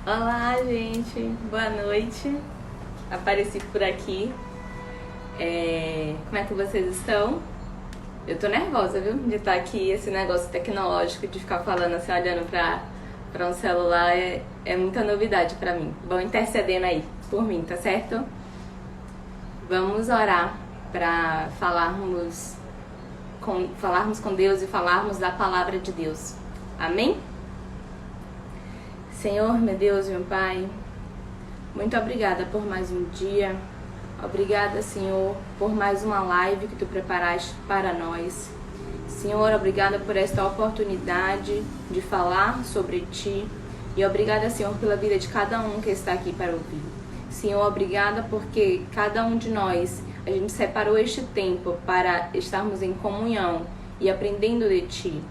Olá, gente. Boa noite. Apareci por aqui. Como é que vocês estão? Eu tô nervosa, viu? De estar aqui, esse negócio tecnológico, de ficar falando assim, olhando pra um celular, é muita novidade pra mim. Vão intercedendo aí por mim, tá certo? Vamos orar pra falarmos com Deus e falarmos da palavra de Deus. Amém? Senhor, meu Deus, meu Pai, muito obrigada por mais um dia. Obrigada, Senhor, por mais uma live que Tu preparaste para nós. Senhor, obrigada por esta oportunidade de falar sobre Ti. E obrigada, Senhor, pela vida de cada um que está aqui para ouvir. Senhor, obrigada porque cada um de nós, a gente separou este tempo para estarmos em comunhão e aprendendo de Ti.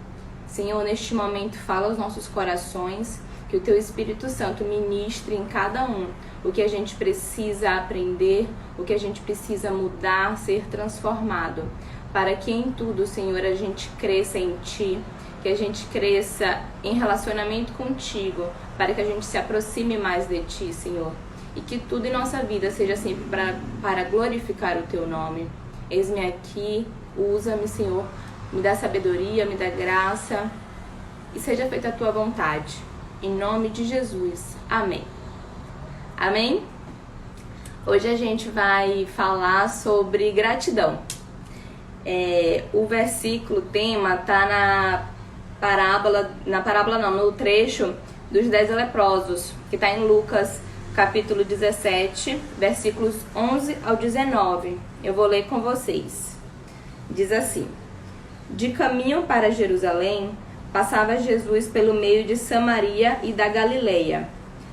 Senhor, neste momento, fala aos nossos corações, que o Teu Espírito Santo ministre em cada um o que a gente precisa aprender, o que a gente precisa mudar, ser transformado, para que em tudo, Senhor, a gente cresça em Ti, que a gente cresça em relacionamento contigo, para que a gente se aproxime mais de Ti, Senhor, e que tudo em nossa vida seja sempre para glorificar o Teu nome. Eis-me aqui, usa-me, Senhor, me dá sabedoria, me dá graça, e seja feita a Tua vontade. Em nome de Jesus. Amém. Amém? Hoje a gente vai falar sobre gratidão. O versículo tema está no trecho dos 10 leprosos, que está em Lucas, capítulo 17, versículos 11 ao 19. Eu vou ler com vocês. Diz assim: De caminho para Jerusalém, passava Jesus pelo meio de Samaria e da Galileia.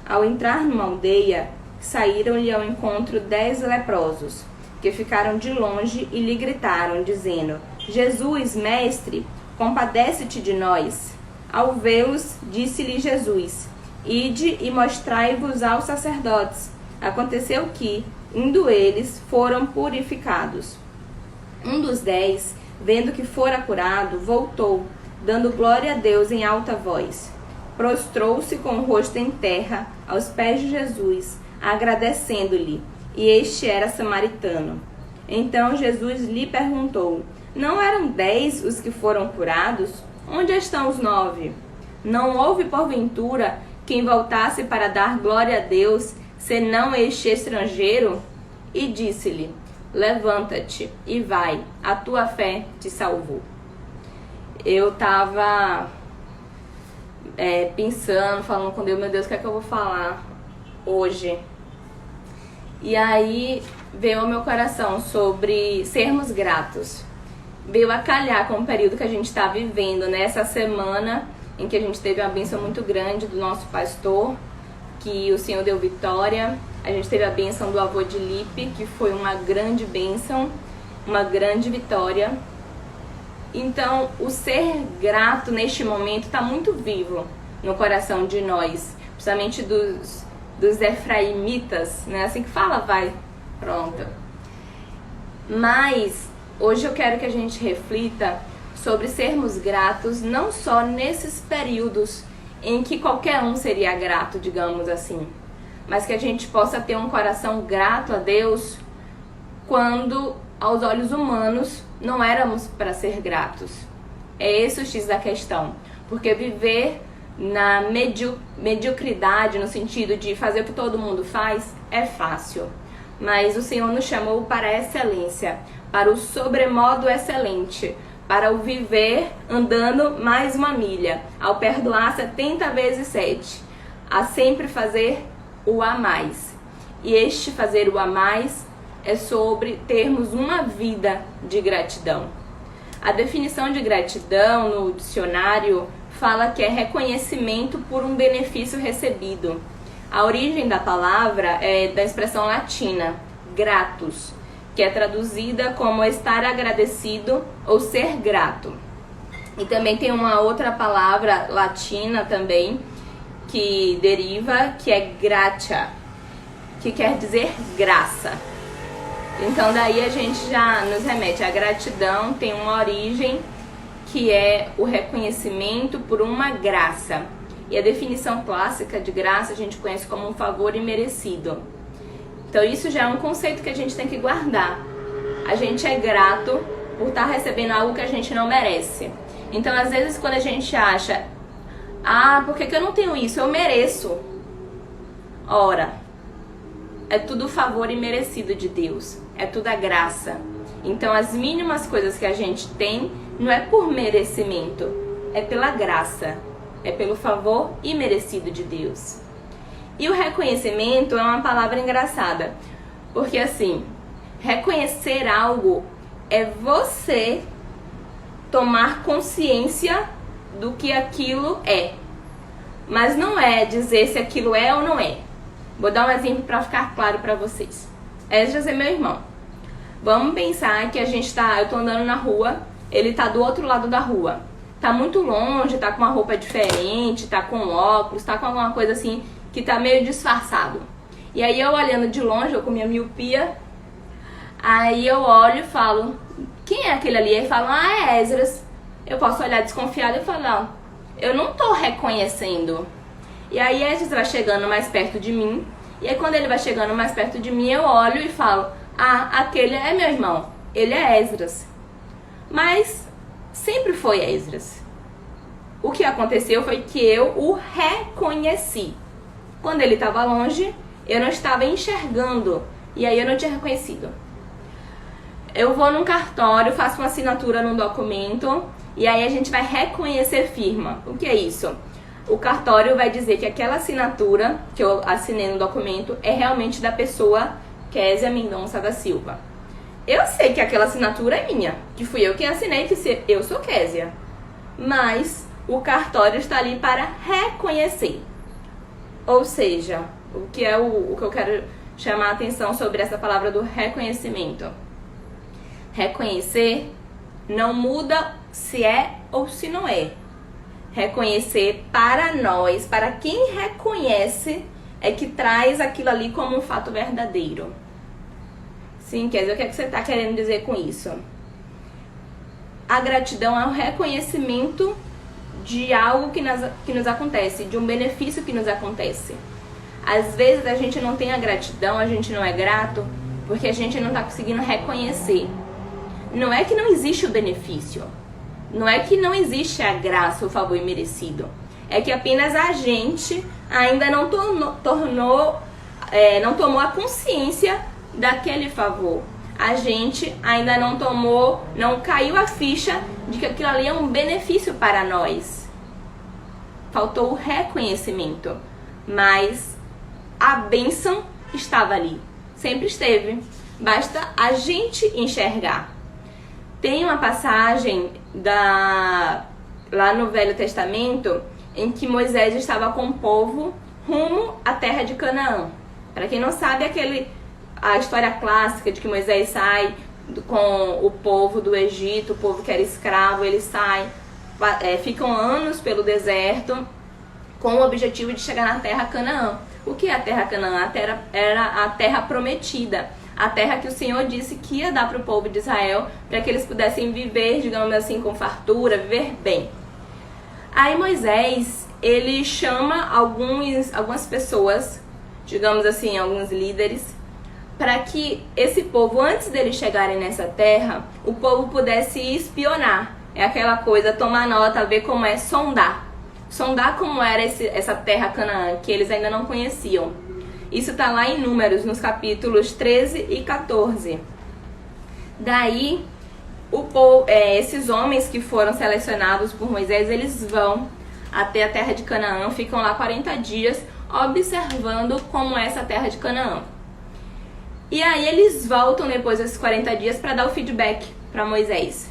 Ao entrar numa aldeia, saíram-lhe ao encontro 10 leprosos, que ficaram de longe e lhe gritaram, dizendo: Jesus, mestre, compadece-te de nós. Ao vê-los, disse-lhe Jesus: Ide e mostrai-vos aos sacerdotes. Aconteceu que, indo eles, foram purificados. Um dos 10, vendo que fora curado, voltou, dando glória a Deus em alta voz. Prostrou-se com o rosto em terra, aos pés de Jesus, agradecendo-lhe, e este era samaritano. Então Jesus lhe perguntou: Não eram 10 os que foram curados? Onde estão os 9? Não houve, porventura, quem voltasse para dar glória a Deus, senão este estrangeiro? E disse-lhe: Levanta-te e vai, a tua fé te salvou. Eu estava pensando, falando com Deus, meu Deus, o que é que eu vou falar hoje? E aí veio ao meu coração sobre sermos gratos. Veio a calhar com o período que a gente está vivendo, né? Essa semana em que a gente teve uma bênção muito grande do nosso pastor, que o Senhor deu vitória. A gente teve a bênção do avô de Lipe, que foi uma grande bênção, uma grande vitória. Então, o ser grato neste momento está muito vivo no coração de nós, principalmente dos efraimitas, né? Assim que fala, vai, pronto. Mas, hoje eu quero que a gente reflita sobre sermos gratos, não só nesses períodos em que qualquer um seria grato, digamos assim, mas que a gente possa ter um coração grato a Deus quando, aos olhos humanos, não éramos para ser gratos. É esse o X da questão. Porque viver na mediocridade, no sentido de fazer o que todo mundo faz, é fácil. Mas o Senhor nos chamou para a excelência, para o sobremodo excelente, para o viver andando mais uma milha, ao perdoar 70 vezes 7, a sempre fazer o a mais. E este fazer o a mais é sobre termos uma vida de gratidão. A definição de gratidão no dicionário fala que é reconhecimento por um benefício recebido. A origem da palavra é da expressão latina, gratus, que é traduzida como estar agradecido ou ser grato. E também tem uma outra palavra latina também, que deriva, que é gratia, que quer dizer graça. Então daí a gente já nos remete à gratidão, tem uma origem que é o reconhecimento por uma graça. E a definição clássica de graça a gente conhece como um favor imerecido. Então isso já é um conceito que a gente tem que guardar. A gente é grato por estar recebendo algo que a gente não merece. Então às vezes quando a gente acha, por que eu não tenho isso? Eu mereço. Ora, é tudo favor imerecido de Deus. É tudo a graça. Então as mínimas coisas que a gente tem não é por merecimento, é pela graça. É pelo favor imerecido de Deus. E o reconhecimento é uma palavra engraçada. Porque assim, reconhecer algo é você tomar consciência do que aquilo é. Mas não é dizer se aquilo é ou não é. Vou dar um exemplo para ficar claro para vocês. Esdras é meu irmão. Vamos pensar que eu tô andando na rua, ele tá do outro lado da rua. Tá muito longe, tá com uma roupa diferente, tá com óculos, tá com alguma coisa assim que tá meio disfarçado. E aí eu olhando de longe, eu com minha miopia, aí eu olho e falo, quem é aquele ali? Aí falam, é Esdras. Eu posso olhar desconfiado e falar, eu não tô reconhecendo. E aí Esdras vai chegando mais perto de mim, e aí quando ele vai chegando mais perto de mim, eu olho e falo, aquele é meu irmão, ele é Esdras. Mas sempre foi Esdras. O que aconteceu foi que eu o reconheci. Quando ele estava longe, eu não estava enxergando. E aí eu não tinha reconhecido. Eu vou num cartório, faço uma assinatura num documento. E aí a gente vai reconhecer firma. O que é isso? O cartório vai dizer que aquela assinatura que eu assinei no documento é realmente da pessoa Késia Mendonça da Silva. Eu sei que aquela assinatura é minha, que fui eu quem assinei, que eu sou Késia. Mas o cartório está ali para reconhecer. Ou seja, o que eu quero chamar a atenção sobre essa palavra do reconhecimento. Reconhecer não muda se é ou se não é. Reconhecer para nós, para quem reconhece, é que traz aquilo ali como um fato verdadeiro. Sim, quer dizer, o que é que você está querendo dizer com isso? A gratidão é o reconhecimento de algo que nos acontece, de um benefício que nos acontece. Às vezes a gente não tem a gratidão, a gente não é grato, porque a gente não está conseguindo reconhecer. Não é que não existe o benefício, não é que não existe a graça, o favor imerecido. É que apenas a gente ainda não tomou a consciência daquele favor. A gente ainda não caiu a ficha de que aquilo ali é um benefício para nós. Faltou o reconhecimento, mas a bênção estava ali, sempre esteve. Basta a gente enxergar. Tem uma passagem lá no Velho Testamento em que Moisés estava com o povo rumo à terra de Canaã. Para quem não sabe, a história clássica de que Moisés sai com o povo do Egito, o povo que era escravo, eles saem, ficam anos pelo deserto com o objetivo de chegar na terra Canaã. O que é a terra Canaã? Era a terra prometida, a terra que o Senhor disse que ia dar para o povo de Israel, para que eles pudessem viver, digamos assim, com fartura, viver bem. Aí Moisés, ele chama algumas pessoas, digamos assim, alguns líderes, para que esse povo, antes deles chegarem nessa terra, o povo pudesse espionar. É aquela coisa, tomar nota, ver como é, sondar. Sondar como era essa terra Canaã, que eles ainda não conheciam. Isso está lá em Números, nos capítulos 13 e 14. Daí, esses homens que foram selecionados por Moisés, eles vão até a terra de Canaã, ficam lá 40 dias observando como é essa terra de Canaã. E aí eles voltam depois desses 40 dias para dar o feedback para Moisés.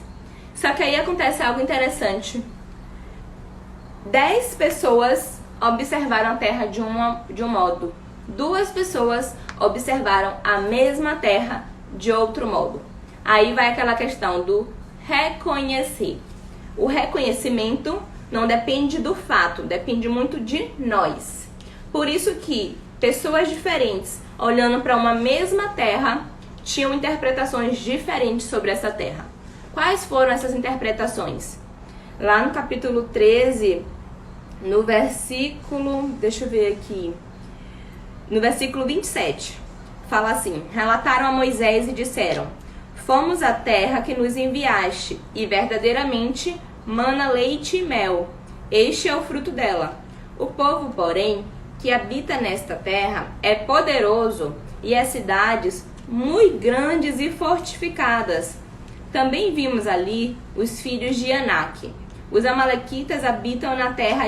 Só que aí acontece algo interessante. 10 pessoas observaram a terra de um modo. 2 pessoas observaram a mesma terra de outro modo. Aí vai aquela questão do reconhecer. O reconhecimento não depende do fato, depende muito de nós. Por isso que pessoas diferentes, olhando para uma mesma terra, tinham interpretações diferentes sobre essa terra. Quais foram essas interpretações? Lá no capítulo 13, No versículo, deixa eu ver aqui, no versículo 27, fala assim: relataram a Moisés e disseram: fomos à terra que nos enviaste, e verdadeiramente mana leite e mel. Este é o fruto dela. O povo, porém, que habita nesta terra é poderoso, e as cidades muito grandes e fortificadas. Também vimos ali os filhos de Anak. Os amalequitas habitam na terra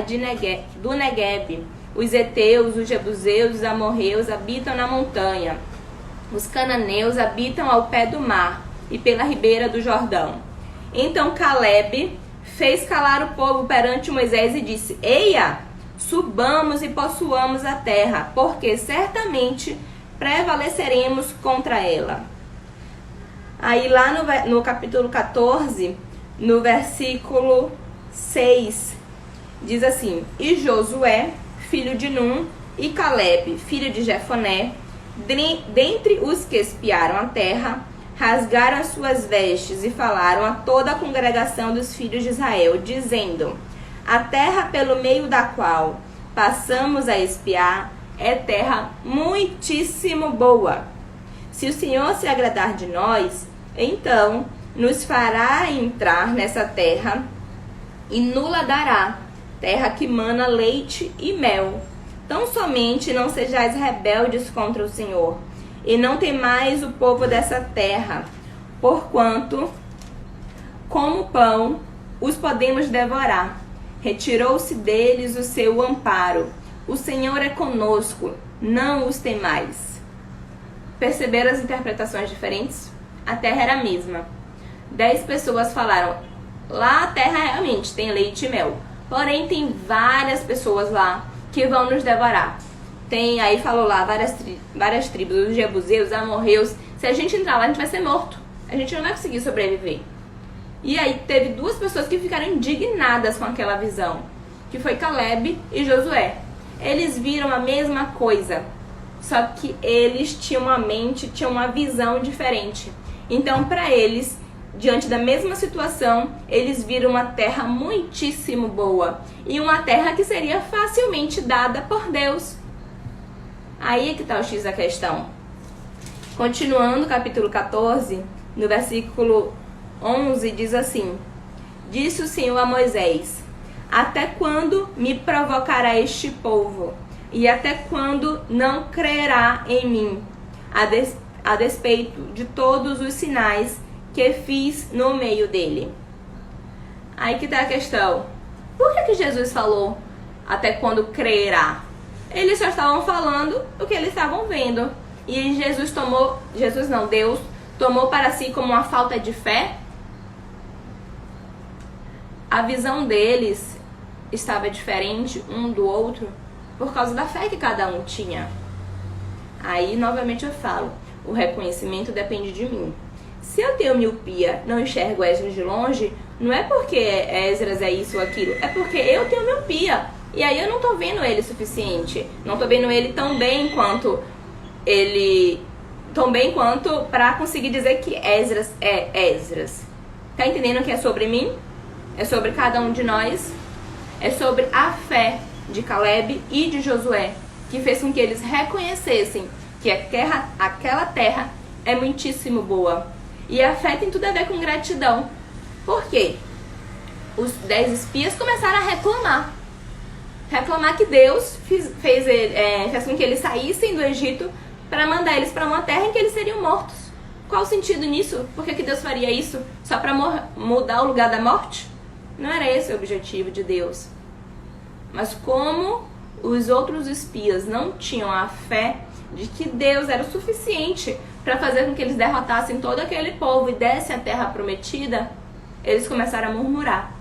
do Negueb. Os heteus, os jebuseus, os amorreus habitam na montanha. Os cananeus habitam ao pé do mar e pela ribeira do Jordão. Então Caleb fez calar o povo perante Moisés e disse: eia, subamos e possuamos a terra, porque certamente prevaleceremos contra ela. Aí lá no capítulo 14, no versículo 6, diz assim: e Josué, filho de Num, e Caleb, filho de Jefoné, dentre os que espiaram a terra, rasgaram as suas vestes e falaram a toda a congregação dos filhos de Israel, dizendo: a terra pelo meio da qual passamos a espiar é terra muitíssimo boa. Se o Senhor se agradar de nós, então nos fará entrar nessa terra e nula dará, terra que mana leite e mel. Tão somente não sejais rebeldes contra o Senhor, e não temais o povo dessa terra, porquanto, como pão, os podemos devorar. Retirou-se deles o seu amparo. O Senhor é conosco, não os temais. Perceberam as interpretações diferentes? A terra era a mesma. 10 pessoas falaram: lá a terra realmente tem leite e mel, porém tem várias pessoas lá que vão nos devorar. Tem, aí falou lá, várias tribos, os jebuseus, os amorreus. Se a gente entrar lá, a gente vai ser morto. A gente não vai conseguir sobreviver. E aí teve 2 pessoas que ficaram indignadas com aquela visão, que foi Caleb e Josué. Eles viram a mesma coisa, só que eles tinham uma mente, tinham uma visão diferente. Então, para eles, diante da mesma situação, eles viram uma terra muitíssimo boa e uma terra que seria facilmente dada por Deus. Aí é que está o X da questão. Continuando, capítulo 14, no versículo 11, diz assim: disse o Senhor a Moisés: até quando me provocará este povo? E até quando não crerá em mim, a despeito de todos os sinais que fiz no meio dele? Aí que está a questão. Por que Jesus falou até quando crerá? Eles só estavam falando o que eles estavam vendo. E Deus tomou para si como uma falta de fé. A visão deles estava diferente um do outro por causa da fé que cada um tinha. Aí, novamente eu falo, o reconhecimento depende de mim. Se eu tenho miopia, não enxergo Esdras de longe, não é porque Esdras é isso ou aquilo, é porque eu tenho miopia. E aí eu não tô vendo ele o suficiente. Não tô vendo ele tão bem quanto para conseguir dizer que Esdras é Esdras. Tá entendendo que é sobre mim? É sobre cada um de nós. É sobre a fé de Caleb e de Josué, que fez com que eles reconhecessem que aquela terra é muitíssimo boa. E a fé tem tudo a ver com gratidão. Por quê? Os 10 espias começaram a reclamar. Reclamar que Deus fez com que eles saíssem do Egito para mandar eles para uma terra em que eles seriam mortos. Qual o sentido nisso? Por que Deus faria isso? Só para mudar o lugar da morte? Não era esse o objetivo de Deus. Mas como os outros espias não tinham a fé de que Deus era o suficiente para fazer com que eles derrotassem todo aquele povo e dessem a terra prometida, eles começaram a murmurar.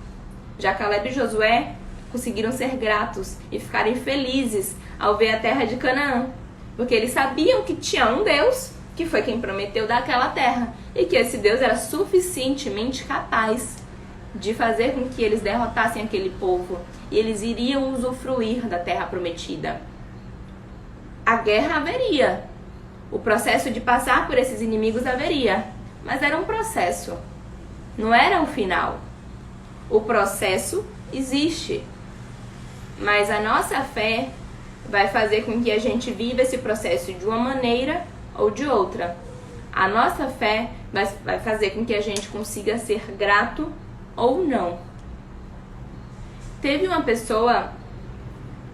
Já Caleb e Josué conseguiram ser gratos e ficarem felizes ao ver a terra de Canaã, porque eles sabiam que tinha um Deus que foi quem prometeu dar aquela terra e que esse Deus era suficientemente capaz de fazer com que eles derrotassem aquele povo e eles iriam usufruir da terra prometida. A guerra haveria, o processo de passar por esses inimigos haveria, mas era um processo, não era o final. O processo existe. Mas a nossa fé vai fazer com que a gente viva esse processo de uma maneira ou de outra. A nossa fé vai fazer com que a gente consiga ser grato ou não. Teve uma pessoa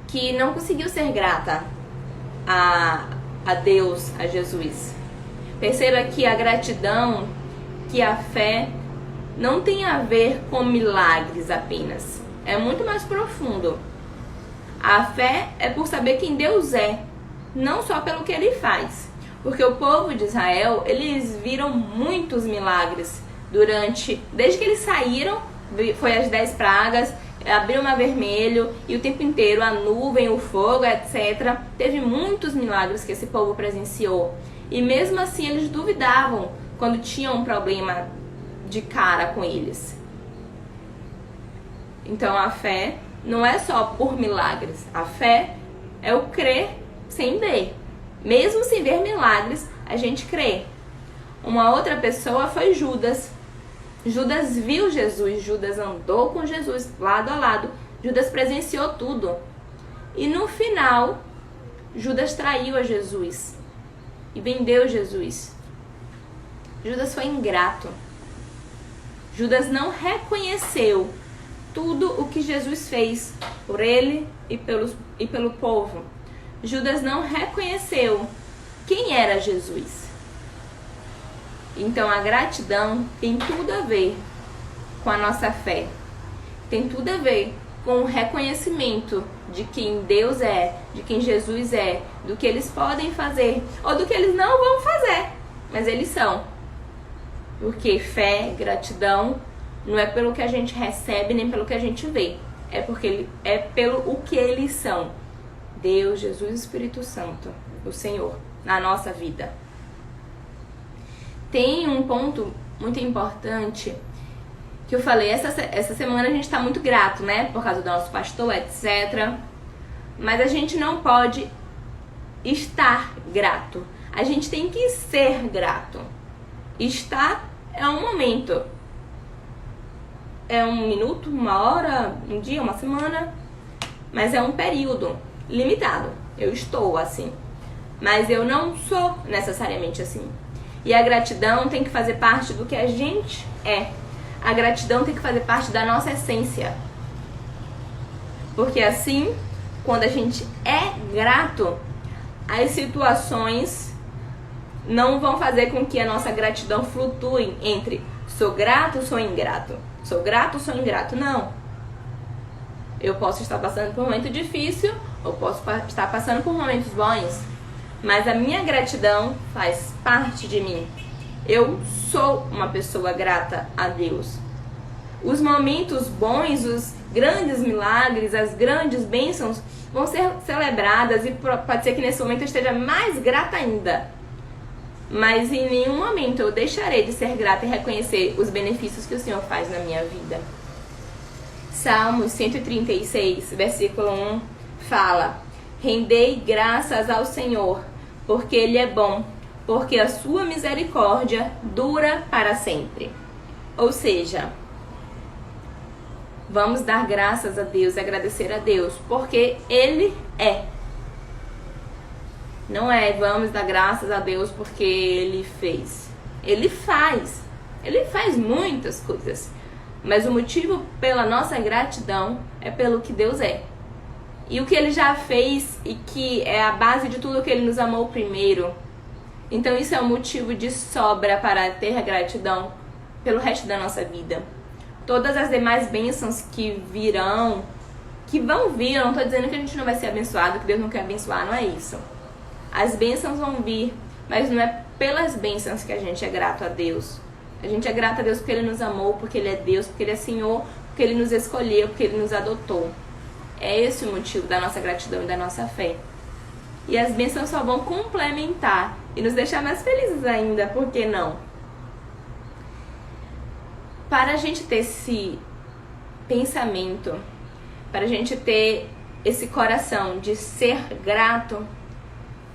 que não conseguiu ser grata a Deus, a Jesus. Perceba que a gratidão, que a fé não tem a ver com milagres apenas. É muito mais profundo. A fé é por saber quem Deus é, não só pelo que Ele faz. Porque o povo de Israel, eles viram muitos milagres desde que eles saíram, foi as 10 pragas, abriu o mar vermelho e o tempo inteiro a nuvem, o fogo, etc. Teve muitos milagres que esse povo presenciou. E mesmo assim eles duvidavam quando tinham um problema de cara com eles. Então a fé não é só por milagres. A fé é o crer sem ver. Mesmo sem ver milagres, a gente crê. Uma outra pessoa foi Judas. Judas viu Jesus, Judas andou com Jesus lado a lado. Judas presenciou tudo. E no final, Judas traiu a Jesus e vendeu Jesus. Judas foi ingrato. Judas não reconheceu tudo o que Jesus fez por ele e pelo povo. Judas não reconheceu quem era Jesus. Então a gratidão tem tudo a ver com a nossa fé. Tem tudo a ver com o reconhecimento de quem Deus é, de quem Jesus é, do que eles podem fazer ou do que eles não vão fazer, mas eles são. Porque fé, gratidão, não é pelo que a gente recebe nem pelo que a gente vê. É pelo o que eles são. Deus, Jesus e Espírito Santo, o Senhor, na nossa vida. Tem um ponto muito importante que eu falei, essa semana a gente está muito grato, né? Por causa do nosso pastor, etc. Mas a gente não pode estar grato. A gente tem que ser grato. Estar é um momento. É um minuto, uma hora, um dia, uma semana. Mas é um período limitado. Eu estou assim. Mas eu não sou necessariamente assim. E a gratidão tem que fazer parte do que a gente é. A gratidão tem que fazer parte da nossa essência. Porque assim, quando a gente é grato, as situações não vão fazer com que a nossa gratidão flutue entre sou grato, sou ingrato. Sou grato, sou ingrato. Não. Eu posso estar passando por um momento difícil, ou posso estar passando por momentos bons. Mas a minha gratidão faz parte de mim. Eu sou uma pessoa grata a Deus. Os momentos bons, os grandes milagres, as grandes bênçãos vão ser celebradas e pode ser que nesse momento eu esteja mais grata ainda. Mas em nenhum momento eu deixarei de ser grata e reconhecer os benefícios que o Senhor faz na minha vida. Salmos 136, versículo 1, fala: rendei graças ao Senhor, porque Ele é bom, porque a sua misericórdia dura para sempre. Ou seja, vamos dar graças a Deus, agradecer a Deus, porque Ele é. Não é vamos dar graças a Deus porque Ele fez. Ele faz. Ele faz muitas coisas. Mas o motivo pela nossa gratidão é pelo que Deus é. E o que Ele já fez e que é a base de tudo que Ele nos amou primeiro. Então isso é um motivo de sobra para ter gratidão pelo resto da nossa vida. Todas as demais bênçãos que virão, que vão vir, eu não estou dizendo que a gente não vai ser abençoado, que Deus não quer abençoar, não é isso. As bênçãos vão vir, mas não é pelas bênçãos que a gente é grato a Deus. A gente é grato a Deus porque Ele nos amou, porque Ele é Deus, porque Ele é Senhor, porque Ele nos escolheu, porque Ele nos adotou. É esse o motivo da nossa gratidão e da nossa fé. E as bênçãos só vão complementar e nos deixar mais felizes ainda, por que não? Para a gente ter esse pensamento, para a gente ter esse coração de ser grato,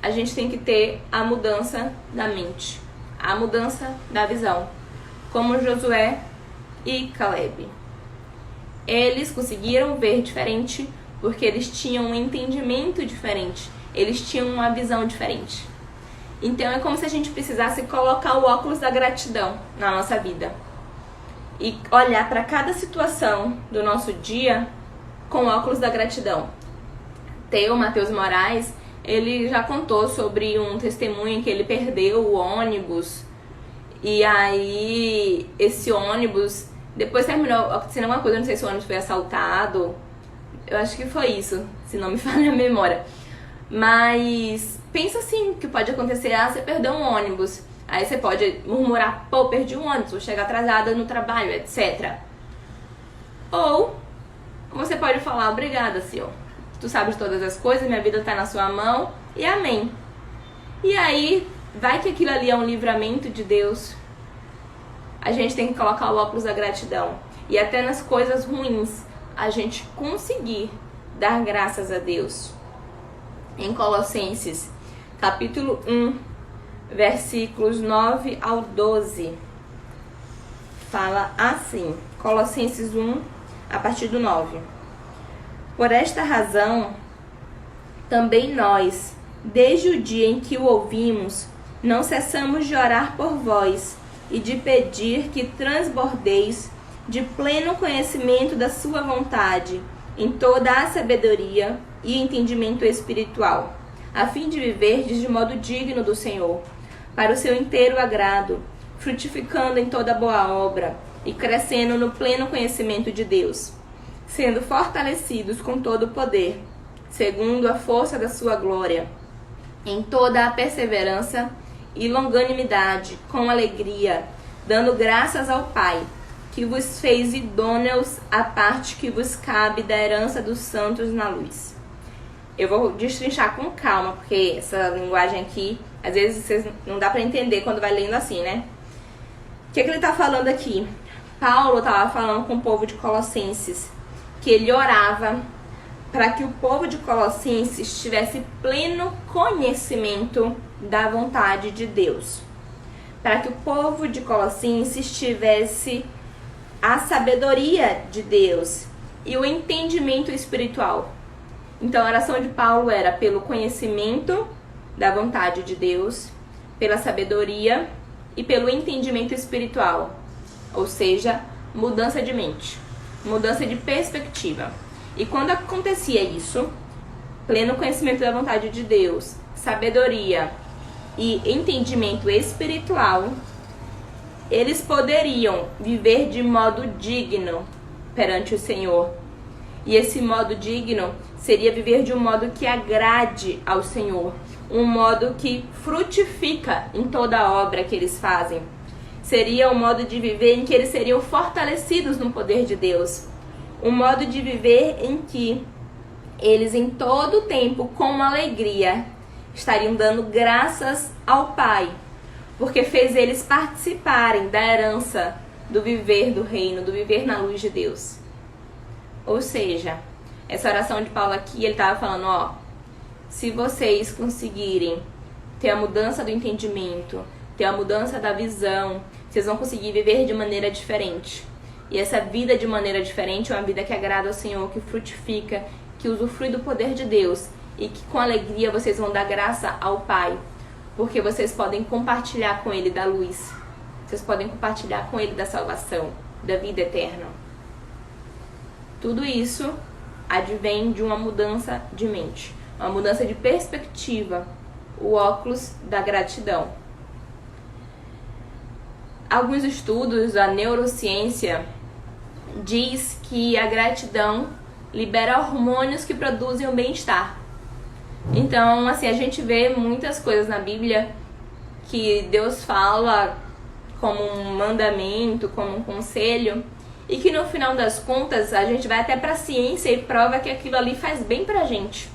a gente tem que ter a mudança da mente, a mudança da visão, como Josué e Caleb. Eles conseguiram ver diferente porque eles tinham um entendimento diferente, eles tinham uma visão diferente. Então é como se a gente precisasse colocar o óculos da gratidão na nossa vida e olhar para cada situação do nosso dia com o óculos da gratidão. O Matheus Moraes, ele já contou sobre um testemunho que ele perdeu o ônibus, e aí esse ônibus depois terminou acontecendo alguma coisa, não sei se o ônibus foi assaltado, eu acho que foi isso, se não me falha a memória. Mas pensa assim, que pode acontecer, você perdeu um ônibus, aí você pode murmurar, pô, perdi um ônibus, vou chegar atrasada no trabalho, etc. Ou você pode falar, obrigada, Senhor, tu sabes de todas as coisas, minha vida tá na sua mão, e amém. E aí, vai que aquilo ali é um livramento de Deus. A gente tem que colocar o óculos da gratidão. E até nas coisas ruins, a gente conseguir dar graças a Deus. Em Colossenses, capítulo 1, versículos 9 ao 12, fala assim, Colossenses 1, a partir do 9. Por esta razão, também nós, desde o dia em que o ouvimos, não cessamos de orar por vós e de pedir que transbordeis de pleno conhecimento da sua vontade, em toda a sabedoria e entendimento espiritual, a fim de viverdes de modo digno do Senhor, para o seu inteiro agrado, frutificando em toda boa obra e crescendo no pleno conhecimento de Deus, sendo fortalecidos com todo o poder, segundo a força da sua glória, em toda a perseverança e longanimidade, com alegria, dando graças ao Pai, que vos fez idôneos à parte que vos cabe da herança dos santos na luz. Eu vou destrinchar com calma, porque essa linguagem aqui, às vezes vocês não dá para entender quando vai lendo assim, né? O que ele está falando aqui? Paulo estava falando com o povo de Colossenses, que ele orava para que o povo de Colossenses tivesse pleno conhecimento da vontade de Deus. Para que o povo de Colossenses tivesse a sabedoria de Deus e o entendimento espiritual. Então a oração de Paulo era pelo conhecimento da vontade de Deus, pela sabedoria e pelo entendimento espiritual. Ou seja, mudança de mente, mudança de perspectiva. E quando acontecia isso, pleno conhecimento da vontade de Deus, sabedoria e entendimento espiritual, eles poderiam viver de modo digno perante o Senhor. E esse modo digno seria viver de um modo que agrade ao Senhor, um modo que frutifica em toda a obra que eles fazem. Seria um modo de viver em que eles seriam fortalecidos no poder de Deus. Um modo de viver em que eles em todo o tempo, com alegria, estariam dando graças ao Pai, porque fez eles participarem da herança do viver do reino, do viver na luz de Deus. Ou seja, essa oração de Paulo aqui, ele estava falando, ó, se vocês conseguirem ter a mudança do entendimento, ter a mudança da visão, vocês vão conseguir viver de maneira diferente. E essa vida de maneira diferente é uma vida que agrada ao Senhor, que frutifica, que usufrui do poder de Deus e que com alegria vocês vão dar graça ao Pai, porque vocês podem compartilhar com Ele da luz, vocês podem compartilhar com Ele da salvação, da vida eterna. Tudo isso advém de uma mudança de mente, uma mudança de perspectiva, o óculos da gratidão. Alguns estudos da neurociência diz que a gratidão libera hormônios que produzem o bem-estar. Então, assim, a gente vê muitas coisas na Bíblia que Deus fala como um mandamento, como um conselho, e que no final das contas a gente vai até para a ciência e prova que aquilo ali faz bem pra gente.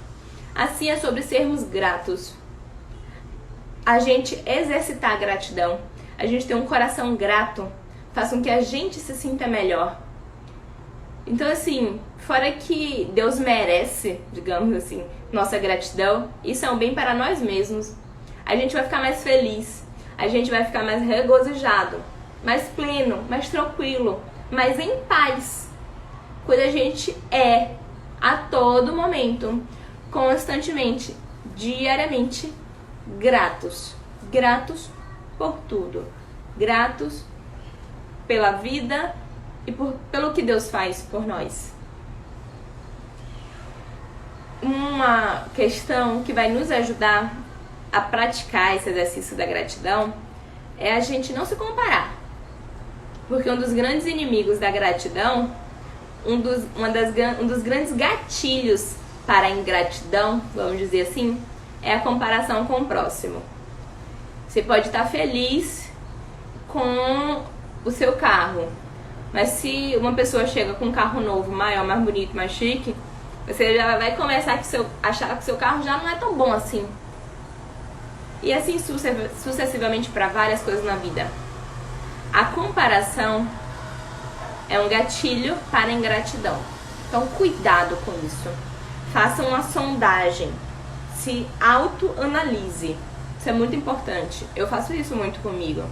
Assim é sobre sermos gratos. A gente exercitar a gratidão, a gente ter um coração grato, faz com que a gente se sinta melhor. Então, assim, fora que Deus merece, digamos assim, nossa gratidão, isso é um bem para nós mesmos. A gente vai ficar mais feliz, a gente vai ficar mais regozijado, mais pleno, mais tranquilo, mais em paz, quando a gente é a todo momento, constantemente, diariamente, gratos. Gratos por tudo. Gratos pela vida e pelo que Deus faz por nós. Uma questão que vai nos ajudar a praticar esse exercício da gratidão é a gente não se comparar. Porque um dos grandes inimigos da gratidão, um dos grandes gatilhos para a ingratidão, vamos dizer assim, é a comparação com o próximo. Você pode estar feliz com o seu carro, mas se uma pessoa chega com um carro novo, maior, mais bonito, mais chique, você já vai começar a achar que o seu carro já não é tão bom assim. E assim sucessivamente para várias coisas na vida. A comparação é um gatilho para a ingratidão. Então, cuidado com isso. Faça uma sondagem. Se autoanalise. Isso é muito importante. Eu faço isso muito comigo.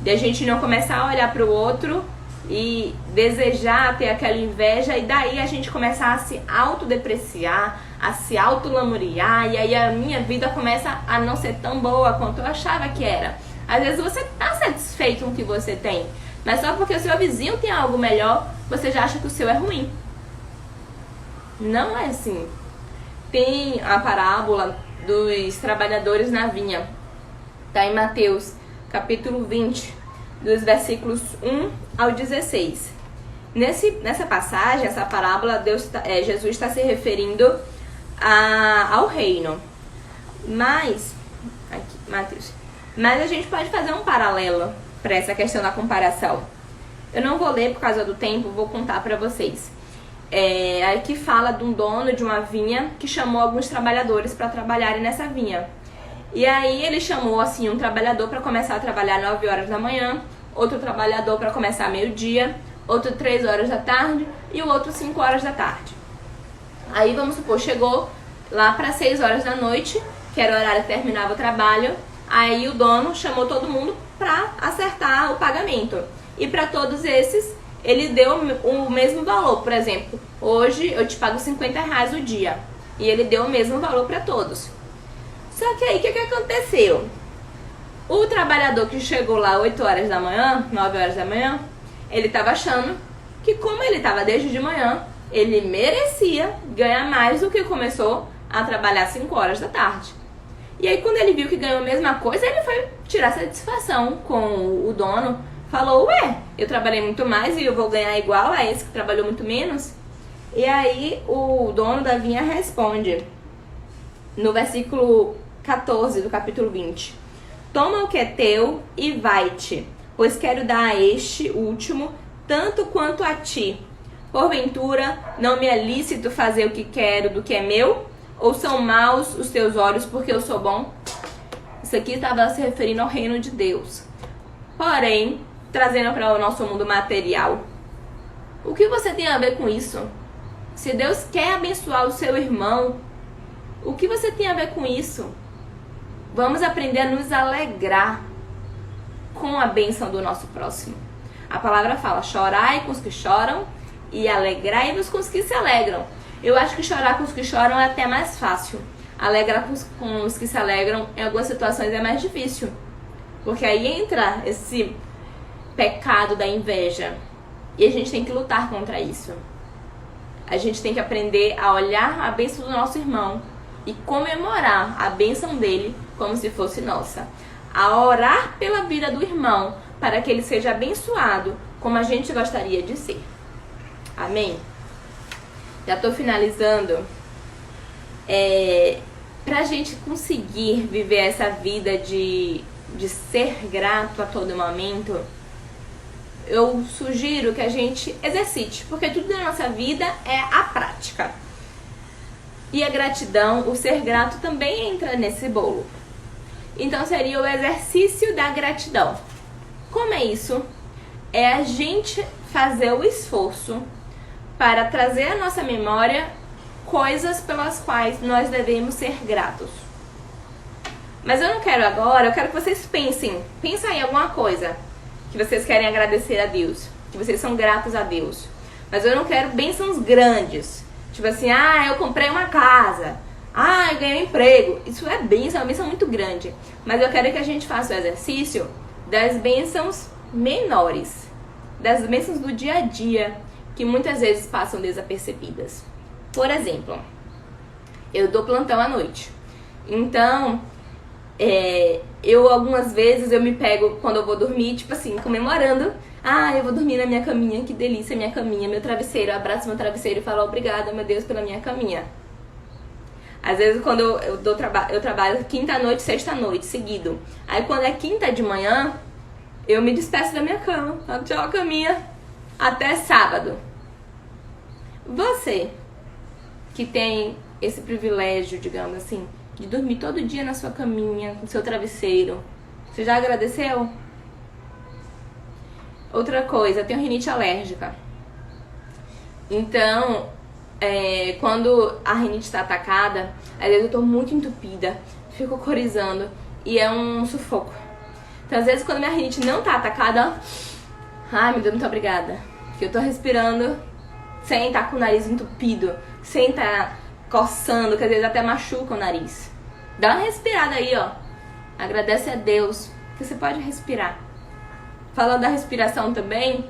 De a gente não começar a olhar para o outro e desejar ter aquela inveja, e daí a gente começar a se autodepreciar, a se autolamuriar, e aí a minha vida começa a não ser tão boa quanto eu achava que era. Às vezes você está satisfeito com o que você tem, mas só porque o seu vizinho tem algo melhor, você já acha que o seu é ruim. Não é assim. Tem a parábola dos trabalhadores na vinha. Está em Mateus, capítulo 20, dos versículos 1 ao 16. Nessa passagem, essa parábola, Jesus está se referindo ao reino. Mas a gente pode fazer um paralelo para essa questão da comparação. Eu não vou ler por causa do tempo, vou contar para vocês. Aqui fala de um dono de uma vinha que chamou alguns trabalhadores para trabalharem nessa vinha. E aí ele chamou assim um trabalhador para começar a trabalhar 9 horas da manhã, outro trabalhador para começar meio-dia, outro 3 horas da tarde e o outro 5 horas da tarde. Aí vamos supor, chegou lá para 6 horas da noite, que era o horário que terminava o trabalho. Aí o dono chamou todo mundo para acertar o pagamento. E para todos esses, ele deu o mesmo valor. Por exemplo, hoje eu te pago R$50 o dia. E ele deu o mesmo valor para todos. Só que aí, o que aconteceu? O trabalhador que chegou lá 8 horas da manhã, 9 horas da manhã, ele estava achando que como ele estava desde de manhã, ele merecia ganhar mais do que começou a trabalhar 5 horas da tarde. E aí quando ele viu que ganhou a mesma coisa, ele foi tirar satisfação com o dono. Falou, ué, eu trabalhei muito mais e eu vou ganhar igual a esse que trabalhou muito menos? E aí o dono da vinha responde, no versículo 14 do capítulo 20. Toma o que é teu e vai-te, pois quero dar a este último tanto quanto a ti. Porventura, não me é lícito fazer o que quero do que é meu? Ou são maus os teus olhos porque eu sou bom? Isso aqui estava se referindo ao reino de Deus. Porém, trazendo para o nosso mundo material, o que você tem a ver com isso? Se Deus quer abençoar o seu irmão, o que você tem a ver com isso? Vamos aprender a nos alegrar com a bênção do nosso próximo. A palavra fala, chorai com os que choram e alegrai-vos com os que se alegram. Eu acho que chorar com os que choram é até mais fácil. Alegrar com os que se alegram em algumas situações é mais difícil. Porque aí entra esse pecado da inveja. E a gente tem que lutar contra isso. A gente tem que aprender a olhar a bênção do nosso irmão e comemorar a bênção dele como se fosse nossa. A orar pela vida do irmão para que ele seja abençoado como a gente gostaria de ser. Amém? Já estou finalizando. Para a gente conseguir viver essa vida de ser grato a todo momento, eu sugiro que a gente exercite, porque tudo na nossa vida é a prática. E a gratidão, o ser grato também entra nesse bolo. Então seria o exercício da gratidão. Como é isso? É a gente fazer o esforço para trazer à nossa memória coisas pelas quais nós devemos ser gratos. Mas eu não quero agora, eu quero que vocês pensem em alguma coisa que vocês querem agradecer a Deus, que vocês são gratos a Deus. Mas eu não quero bênçãos grandes, Tipo assim, eu comprei uma casa. Eu ganhei um emprego. Isso é bênção, é uma bênção muito grande. Mas eu quero que a gente faça o exercício das bênçãos menores. Das bênçãos do dia a dia, que muitas vezes passam desapercebidas. Por exemplo, eu dou plantão à noite. Então, algumas vezes eu me pego quando eu vou dormir, tipo assim, comemorando. Eu vou dormir na minha caminha, que delícia, minha caminha, meu travesseiro. Eu abraço meu travesseiro e falo obrigada, meu Deus, pela minha caminha. Às vezes quando eu trabalho quinta-noite, sexta-noite, seguido. Aí quando é quinta de manhã, eu me despeço da minha cama. Falo tchau, caminha, até sábado. Você que tem esse privilégio, digamos assim, de dormir todo dia na sua caminha, com seu travesseiro, você já agradeceu? Outra coisa, eu tenho rinite alérgica. Então, quando a rinite está atacada, às vezes eu tô muito entupida, fico corizando e é um sufoco. Então, às vezes, quando minha rinite não tá atacada, meu Deus, muito obrigada. Porque eu tô respirando sem estar com o nariz entupido, sem estar coçando, que às vezes até machuca o nariz. Dá uma respirada aí, ó. Agradece a Deus que você pode respirar. Falando da respiração também,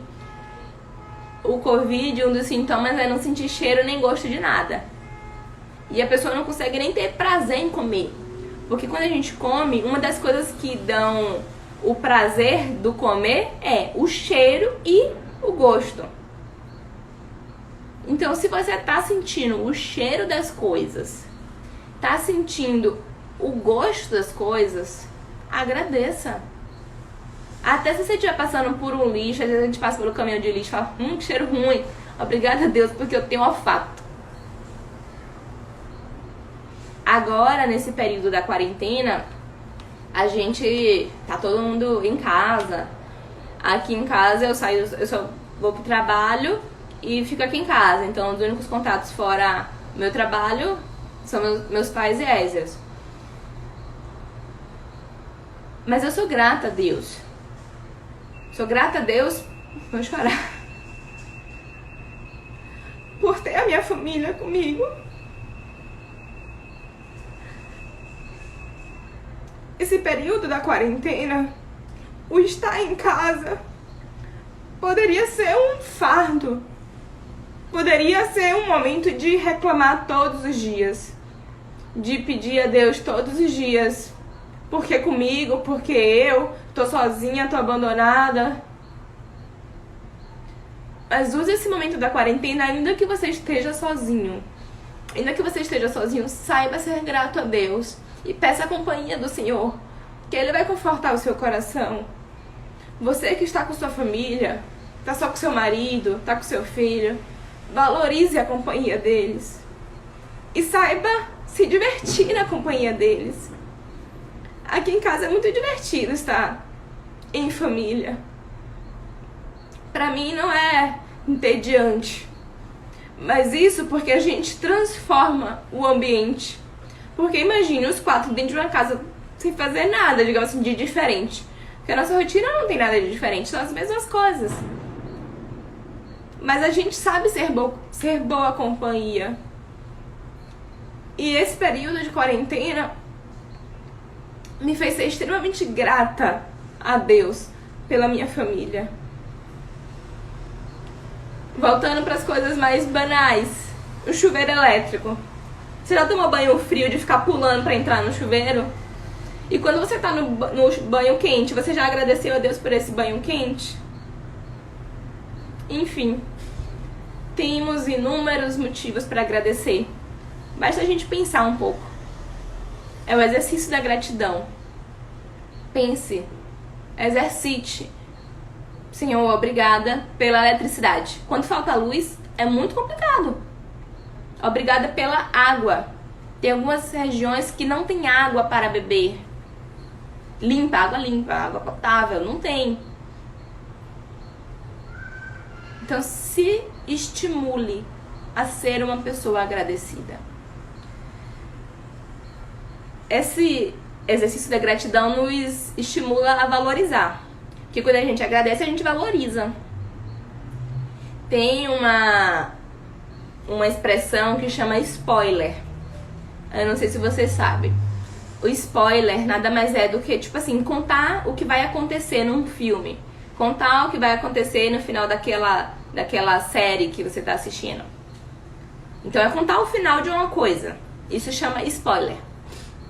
o Covid, um dos sintomas é não sentir cheiro nem gosto de nada. E a pessoa não consegue nem ter prazer em comer. Porque quando a gente come, uma das coisas que dão o prazer do comer é o cheiro e o gosto. Então, se você tá sentindo o cheiro das coisas, tá sentindo o gosto das coisas, agradeça. Até se você estiver passando por um lixo, às vezes a gente passa pelo caminhão de lixo e fala, que cheiro ruim. Obrigada a Deus, porque eu tenho olfato. Agora, nesse período da quarentena, a gente tá todo mundo em casa. Aqui em casa eu só vou pro trabalho e fico aqui em casa. Então, os únicos contatos fora meu trabalho são meus pais e Ézias. Mas eu sou grata a Deus. Sou grata a Deus, vou chorar, por ter a minha família comigo. Esse período da quarentena, o estar em casa, poderia ser um fardo. Poderia ser um momento de reclamar todos os dias. De pedir a Deus todos os dias. Por que comigo? Porque eu tô sozinha, tô abandonada. Mas use esse momento da quarentena, ainda que você esteja sozinho. Ainda que você esteja sozinho, saiba ser grato a Deus. E peça a companhia do Senhor, que Ele vai confortar o seu coração. Você que está com sua família, tá só com seu marido, tá com seu filho, valorize a companhia deles. E saiba se divertir na companhia deles. Aqui em casa é muito divertido estar em família. Pra mim não é entediante. Mas isso porque a gente transforma o ambiente. Porque imagine os 4 dentro de uma casa sem fazer nada, digamos assim, de diferente. Porque a nossa rotina não tem nada de diferente, são as mesmas coisas. Mas a gente sabe ser boa companhia. E esse período de quarentena me fez ser extremamente grata a Deus pela minha família. Voltando para as coisas mais banais, o chuveiro elétrico. Você já tomou banho frio de ficar pulando para entrar no chuveiro? E quando você tá no banho quente, você já agradeceu a Deus por esse banho quente? Enfim, temos inúmeros motivos para agradecer. Basta a gente pensar um pouco. É o exercício da gratidão. Pense, exercite. Senhor, obrigada pela eletricidade. Quando falta luz, é muito complicado. Obrigada pela água. Tem algumas regiões que não tem água para beber. Limpa, água potável, não tem. Então, se estimule a ser uma pessoa agradecida. Esse exercício da gratidão nos estimula a valorizar. Porque quando a gente agradece, a gente valoriza. Tem uma uma expressão que chama spoiler. Eu não sei se você sabe. O spoiler nada mais é do que, tipo assim, contar o que vai acontecer num filme. Contar o que vai acontecer no final daquela série que você tá assistindo. Então é contar o final de uma coisa. Isso chama spoiler.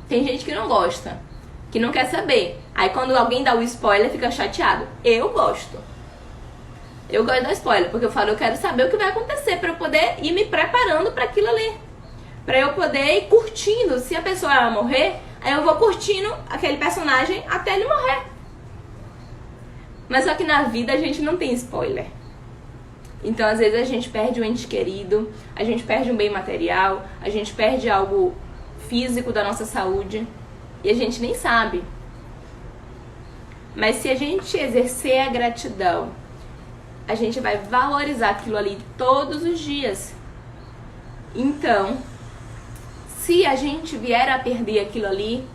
Tem gente que não gosta, que não quer saber. Aí quando alguém dá o spoiler, fica chateado. Eu gosto. Eu gosto do spoiler, porque eu falo, eu quero saber o que vai acontecer pra eu poder ir me preparando pra aquilo ali. Pra eu poder ir curtindo. Se a pessoa morrer, aí eu vou curtindo aquele personagem até ele morrer. Mas só que na vida a gente não tem spoiler. Então às vezes a gente perde um ente querido, a gente perde um bem material, a gente perde algo físico da nossa saúde e a gente nem sabe. Mas se a gente exercer a gratidão, a gente vai valorizar aquilo ali todos os dias. Então, se a gente vier a perder aquilo ali,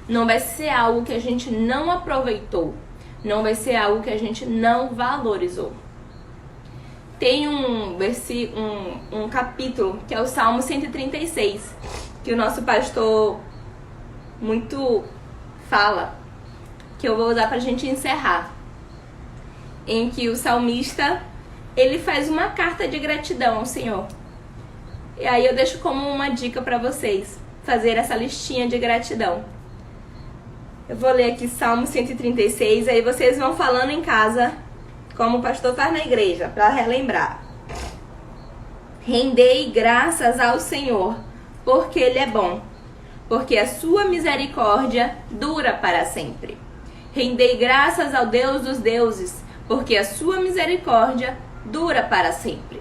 não vai ser algo que a gente não aproveitou, não vai ser algo que a gente não valorizou. Tem um capítulo que é o Salmo 136, que o nosso pastor muito fala, que eu vou usar pra gente encerrar, em que o salmista, ele faz uma carta de gratidão ao Senhor. E aí eu deixo como uma dica pra vocês, fazer essa listinha de gratidão. Eu vou ler aqui Salmo 136, aí vocês vão falando em casa, como o pastor faz na igreja, para relembrar. Rendei graças ao Senhor, porque Ele é bom, porque a sua misericórdia dura para sempre. Rendei graças ao Deus dos deuses, porque a sua misericórdia dura para sempre.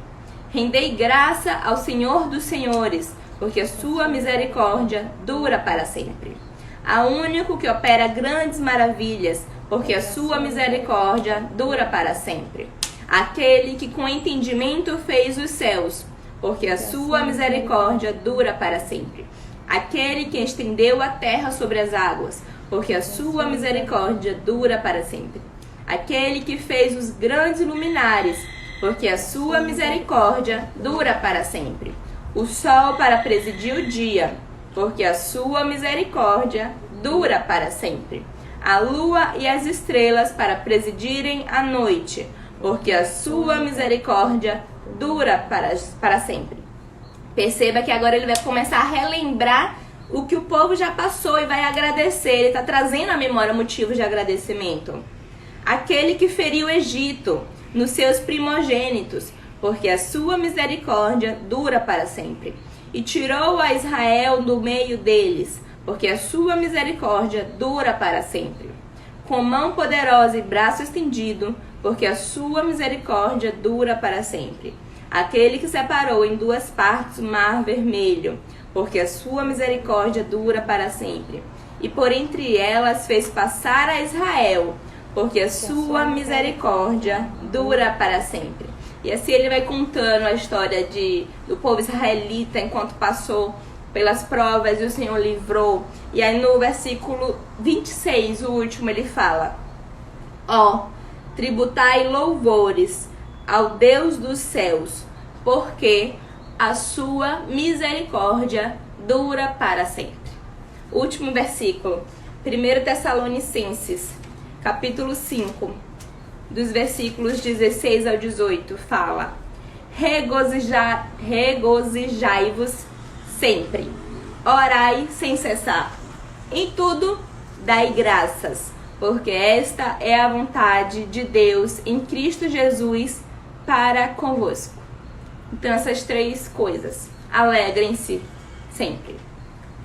Rendei graça ao Senhor dos senhores, porque a sua misericórdia dura para sempre. Ao único que opera grandes maravilhas, porque a sua misericórdia dura para sempre. Aquele que com entendimento fez os céus, porque a sua misericórdia dura para sempre. Aquele que estendeu a terra sobre as águas, porque a sua misericórdia dura para sempre. Aquele que fez os grandes luminares, porque a sua misericórdia dura para sempre. O sol para presidir o dia, porque a sua misericórdia dura para sempre. A lua e as estrelas para presidirem a noite, porque a sua misericórdia dura para sempre. Perceba que agora ele vai começar a relembrar o que o povo já passou e vai agradecer. Ele está trazendo à memória motivos de agradecimento. Aquele que feriu o Egito nos seus primogênitos, porque a sua misericórdia dura para sempre. E tirou a Israel do meio deles, porque a sua misericórdia dura para sempre. Com mão poderosa e braço estendido, porque a sua misericórdia dura para sempre. Aquele que separou em duas partes o mar vermelho, porque a sua misericórdia dura para sempre. E por entre elas fez passar a Israel, porque a sua misericórdia dura para sempre. E assim ele vai contando a história do povo israelita enquanto passou pelas provas e o Senhor livrou. E aí no versículo 26, o último, ele fala: ó, tributai louvores ao Deus dos céus, porque a sua misericórdia dura para sempre. Último versículo, 1 Tessalonicenses, capítulo 5, dos versículos 16 ao 18, fala: regozijai-vos sempre, orai sem cessar, em tudo dai graças, porque esta é a vontade de Deus em Cristo Jesus para convosco. Então essas três coisas: alegrem-se sempre,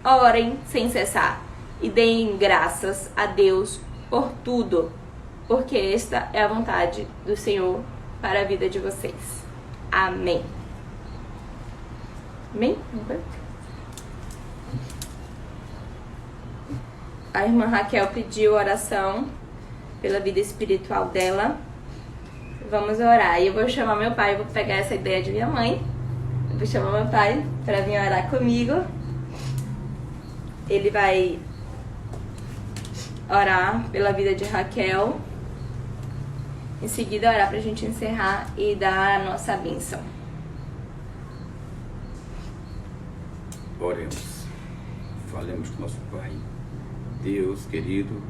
orem sem cessar e deem graças a Deus por tudo, porque esta é a vontade do Senhor para a vida de vocês. Amém. Amém? A irmã Raquel pediu oração pela vida espiritual dela. Vamos orar. E eu vou chamar meu pai, eu vou pegar essa ideia de minha mãe. Eu vou chamar meu pai para vir orar comigo. Ele vai orar pela vida de Raquel. Em seguida, orar pra gente encerrar e dar a nossa bênção. Oremos. Falemos com nosso Pai. Deus querido,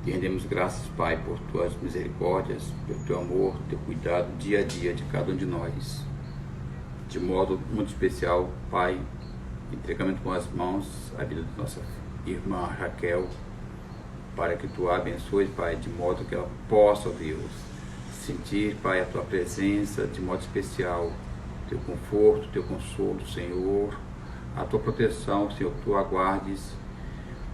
te rendemos graças, Pai, por tuas misericórdias, pelo teu amor, teu cuidado dia a dia de cada um de nós. De modo muito especial, Pai, entregamos com as mãos a vida de nossa irmã Raquel, para que tu a abençoes, Pai, de modo que ela possa, Deus, sentir, Pai, a tua presença de modo especial, teu conforto, teu consolo, Senhor, a tua proteção, Senhor, que tu aguardes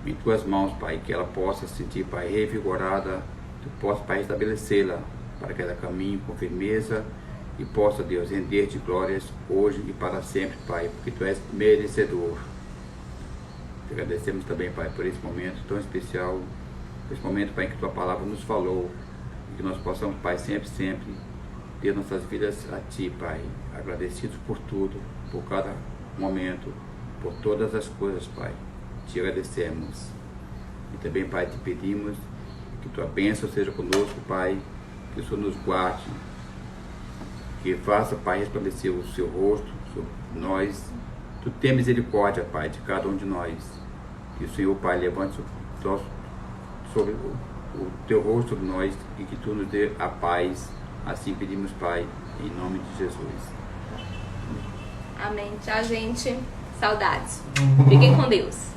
em tuas mãos, Pai, que ela possa sentir, Pai, revigorada, tu possa, Pai, estabelecê-la para que ela caminhe com firmeza e possa, Deus, render-te glórias hoje e para sempre, Pai, porque tu és merecedor. Te agradecemos também, Pai, por esse momento tão especial, por esse momento, Pai, em que tua palavra nos falou, e que nós possamos, Pai, sempre ter nossas vidas a ti, Pai, agradecidos por tudo, por cada momento, por todas as coisas, Pai. Te agradecemos. E também, Pai, te pedimos que tua bênção seja conosco, Pai, que o Senhor nos guarde, que faça, Pai, resplandecer o seu rosto sobre nós. Tu tem misericórdia, Pai, de cada um de nós. Que o Senhor, Pai, levante sobre o teu rosto sobre nós e que tu nos dê a paz. Assim pedimos, Pai, em nome de Jesus. Amém. Tchau, gente. Saudades. Fiquem com Deus.